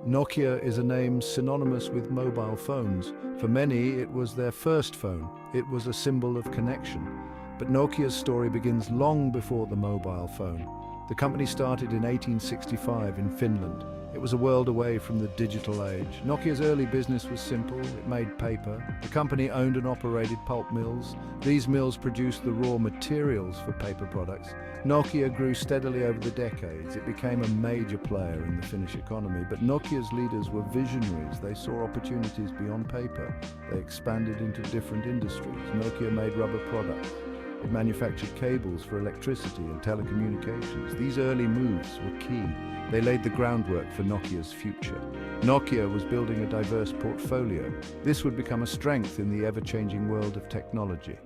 Nokia is a name synonymous with mobile phones. For many, it was their first phone. It was a symbol of connection. But Nokia's story begins long before the mobile phone. The company started in 1865 in Finland. It was a world away from the digital age. Nokia's early business was simple. It made paper. The company owned and operated pulp mills. These mills produced the raw materials for paper products. Nokia grew steadily over the decades. It became a major player in the Finnish economy, but Nokia's leaders were visionaries. They saw opportunities beyond paper. They expanded into different industries. Nokia made rubber products. It manufactured cables for electricity and telecommunications. These early moves were key. They laid the groundwork for Nokia's future. Nokia was building a diverse portfolio. This would become a strength in the ever-changing world of technology.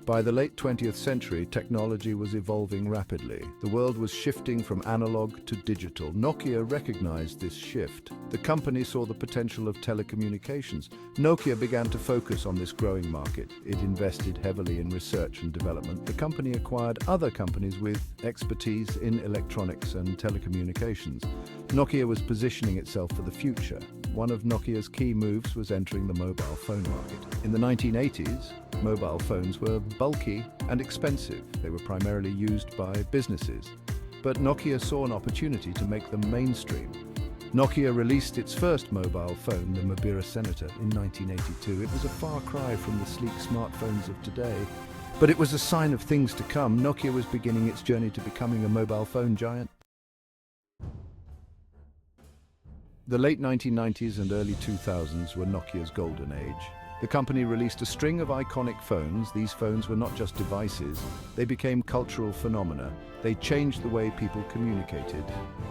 By the late 20th century, technology was evolving rapidly. The world was shifting from analog to digital. Nokia recognized this shift. The company saw the potential of telecommunications. Nokia began to focus on this growing market. It invested heavily in research and development. The company acquired other companies with expertise in electronics and telecommunications. Nokia was positioning itself for the future. One of Nokia's key moves was entering the mobile phone market. In the 1980s, mobile phones were bulky and expensive. They were primarily used by businesses. But Nokia saw an opportunity to make them mainstream. Nokia released its first mobile phone, the Mobira Senator, in 1982. It was a far cry from the sleek smartphones of today, but it was a sign of things to come. Nokia was beginning its journey to becoming a mobile phone giant. The late 1990s and early 2000s were Nokia's golden age. The company released a string of iconic phones. These phones were not just devices, they became cultural phenomena. They changed the way people communicated.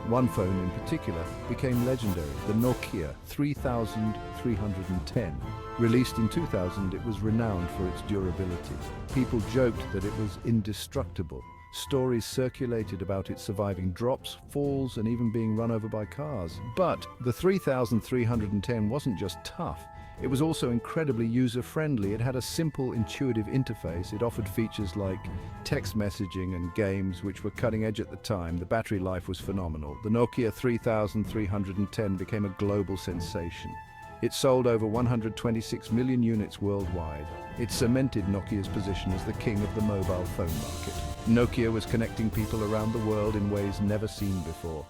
One phone in particular became legendary, the Nokia 3310. Released in 2000, it was renowned for its durability. People joked that it was indestructible. Stories circulated about it surviving drops, falls, and even being run over by cars. But the 3310 wasn't just tough. It was also incredibly user-friendly. It had a simple, intuitive interface. It offered features like text messaging and games, which were cutting edge at the time. The battery life was phenomenal. The Nokia 3310 became a global sensation. It sold over 126 million units worldwide. It cemented Nokia's position as the king of the mobile phone market. Nokia was connecting people around the world in ways never seen before.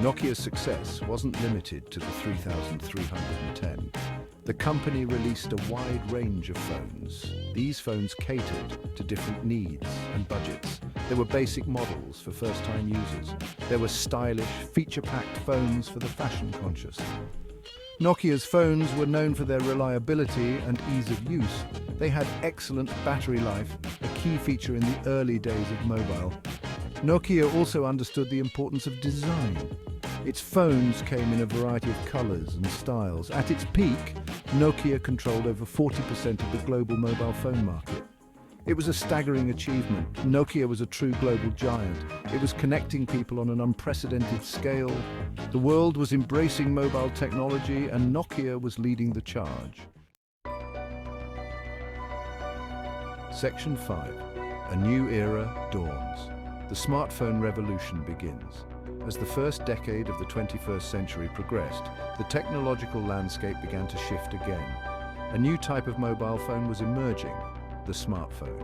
Nokia's success wasn't limited to the 3310. The company released a wide range of phones. These phones catered to different needs and budgets. There were basic models for first-time users. There were stylish, feature-packed phones for the fashion-conscious. Nokia's phones were known for their reliability and ease of use. They had excellent battery life, a key feature in the early days of mobile. Nokia also understood the importance of design. Its phones came in a variety of colors and styles. At its peak, Nokia controlled over 40% of the global mobile phone market. It was a staggering achievement. Nokia was a true global giant. It was connecting people on an unprecedented scale. The world was embracing mobile technology, and Nokia was leading the charge. Section 5. A new era dawns. The smartphone revolution begins. As the first decade of the 21st century progressed, the technological landscape began to shift again. A new type of mobile phone was emerging, the smartphone.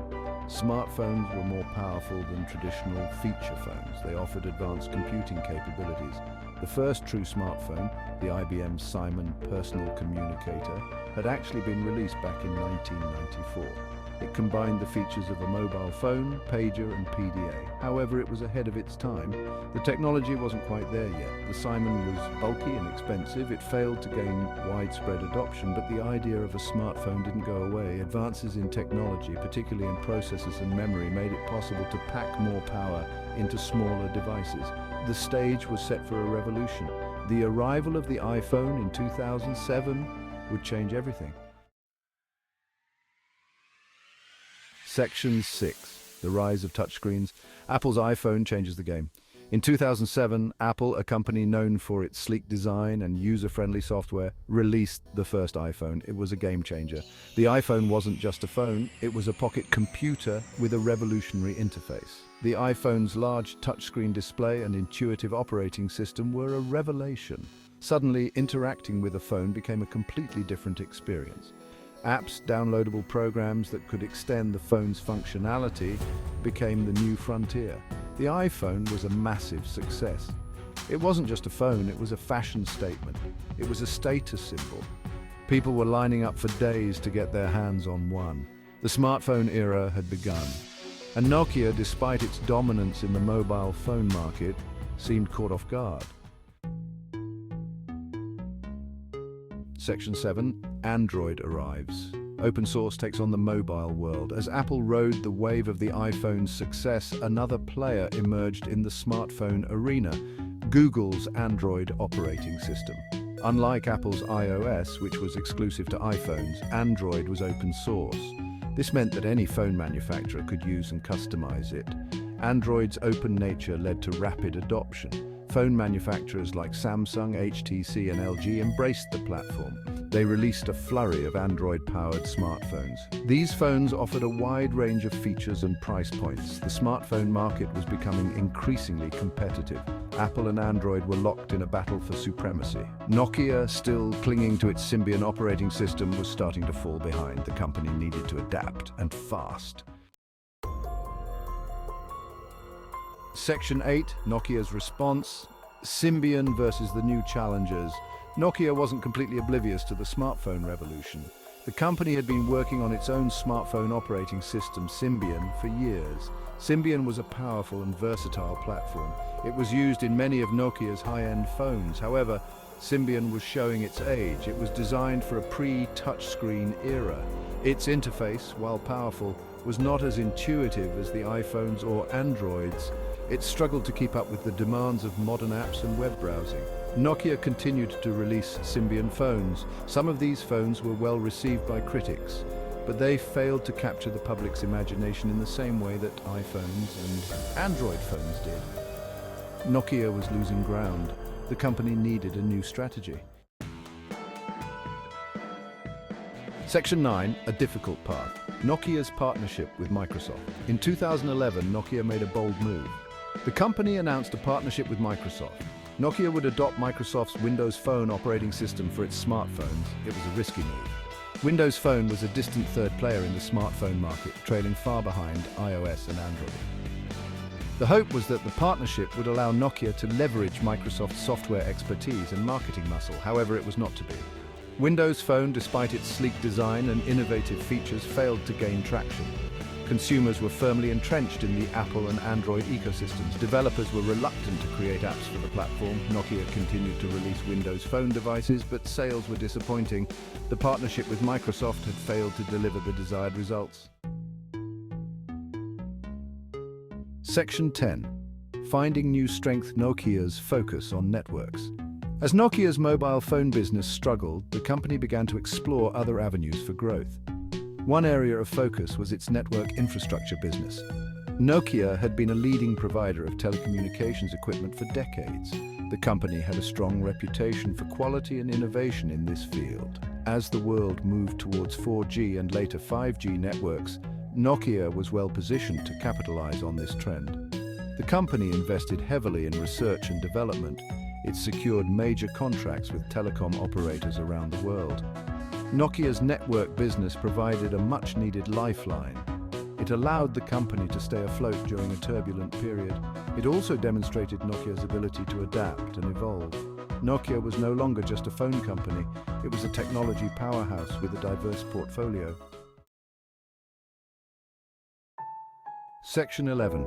Smartphones were more powerful than traditional feature phones. They offered advanced computing capabilities. The first true smartphone, the IBM Simon personal communicator, had actually been released back in 1994. It combined the features of a mobile phone, pager, and PDA. However, it was ahead of its time. The technology wasn't quite there yet. The Simon was bulky and expensive. It failed to gain widespread adoption, but the idea of a smartphone didn't go away. Advances in technology, particularly in processors and memory, made it possible to pack more power into smaller devices. The stage was set for a revolution. The arrival of the iPhone in 2007 would change everything. Section 6. The rise of touchscreens. Apple's iPhone changes the game. In 2007, Apple, a company known for its sleek design and user-friendly software, released the first iPhone. It was a game changer. The iPhone wasn't just a phone, it was a pocket computer with a revolutionary interface. The iPhone's large touchscreen display and intuitive operating system were a revelation. Suddenly, interacting with a phone became a completely different experience. Apps, downloadable programs that could extend the phone's functionality became the new frontier. The iPhone was a massive success. It wasn't just a phone, it was a fashion statement. It was a status symbol. People were lining up for days to get their hands on one. The smartphone era had begun. And Nokia, despite its dominance in the mobile phone market, seemed caught off guard. Section 7. Android arrives. Open source takes on the mobile world. As Apple rode the wave of the iPhone's success, another player emerged in the smartphone arena, Google's Android operating system. Unlike Apple's iOS, which was exclusive to iPhones, Android was open source. This meant that any phone manufacturer could use and customize it. Android's open nature led to rapid adoption. Phone manufacturers like Samsung, HTC, and LG embraced the platform. They released a flurry of Android-powered smartphones. These phones offered a wide range of features and price points. The smartphone market was becoming increasingly competitive. Apple and Android were locked in a battle for supremacy. Nokia, still clinging to its Symbian operating system, was starting to fall behind. The company needed to adapt, and fast. Section 8, Nokia's response. Symbian versus the new challengers. Nokia wasn't completely oblivious to the smartphone revolution. The company had been working on its own smartphone operating system, Symbian, for years. Symbian was a powerful and versatile platform. It was used in many of Nokia's high-end phones. However, Symbian was showing its age. It was designed for a pre-touchscreen era. Its interface, while powerful, was not as intuitive as the iPhones or Androids. It struggled to keep up with the demands of modern apps and web browsing. Nokia continued to release Symbian phones. Some of these phones were well received by critics, but they failed to capture the public's imagination in the same way that iPhones and Android phones did. Nokia was losing ground. The company needed a new strategy. Section 9, a difficult path. Nokia's partnership with Microsoft. In 2011, Nokia made a bold move. The company announced a partnership with Microsoft. Nokia would adopt Microsoft's Windows Phone operating system for its smartphones. It was a risky move. Windows Phone was a distant third player in the smartphone market, trailing far behind iOS and Android. The hope was that the partnership would allow Nokia to leverage Microsoft's software expertise and marketing muscle. However, it was not to be. Windows Phone, despite its sleek design and innovative features, failed to gain traction. Consumers were firmly entrenched in the Apple and Android ecosystems. Developers were reluctant to create apps for the platform. Nokia continued to release Windows Phone devices, but sales were disappointing. The partnership with Microsoft had failed to deliver the desired results. Section 10. Finding new strength. Nokia's focus on networks. As Nokia's mobile phone business struggled, the company began to explore other avenues for growth. One area of focus was its network infrastructure business. Nokia had been a leading provider of telecommunications equipment for decades. The company had a strong reputation for quality and innovation in this field. As the world moved towards 4G and later 5G networks, Nokia was well positioned to capitalize on this trend. The company invested heavily in research and development. It secured major contracts with telecom operators around the world. Nokia's network business provided a much-needed lifeline. It allowed the company to stay afloat during a turbulent period. It also demonstrated Nokia's ability to adapt and evolve. Nokia was no longer just a phone company. It was a technology powerhouse with a diverse portfolio. Section 11.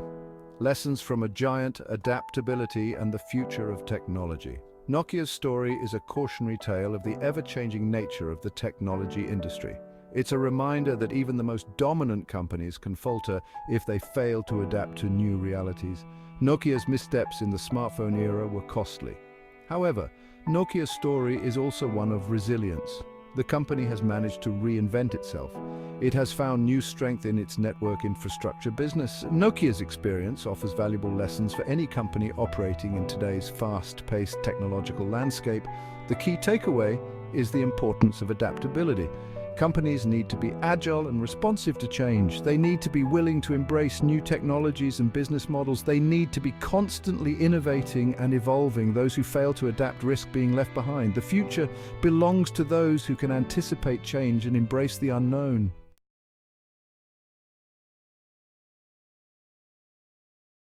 Lessons from a giant, adaptability, and the future of technology. Nokia's story is a cautionary tale of the ever-changing nature of the technology industry. It's a reminder that even the most dominant companies can falter if they fail to adapt to new realities. Nokia's missteps in the smartphone era were costly. However, Nokia's story is also one of resilience. the company has managed to reinvent itself. It has found new strength in its network infrastructure business. Nokia's experience offers valuable lessons for any company operating in today's fast-paced technological landscape. The key takeaway is the importance of adaptability. Companies need to be agile and responsive to change. They need to be willing to embrace new technologies and business models. They need to be constantly innovating and evolving. Those who fail to adapt risk being left behind. The future belongs to those who can anticipate change and embrace the unknown.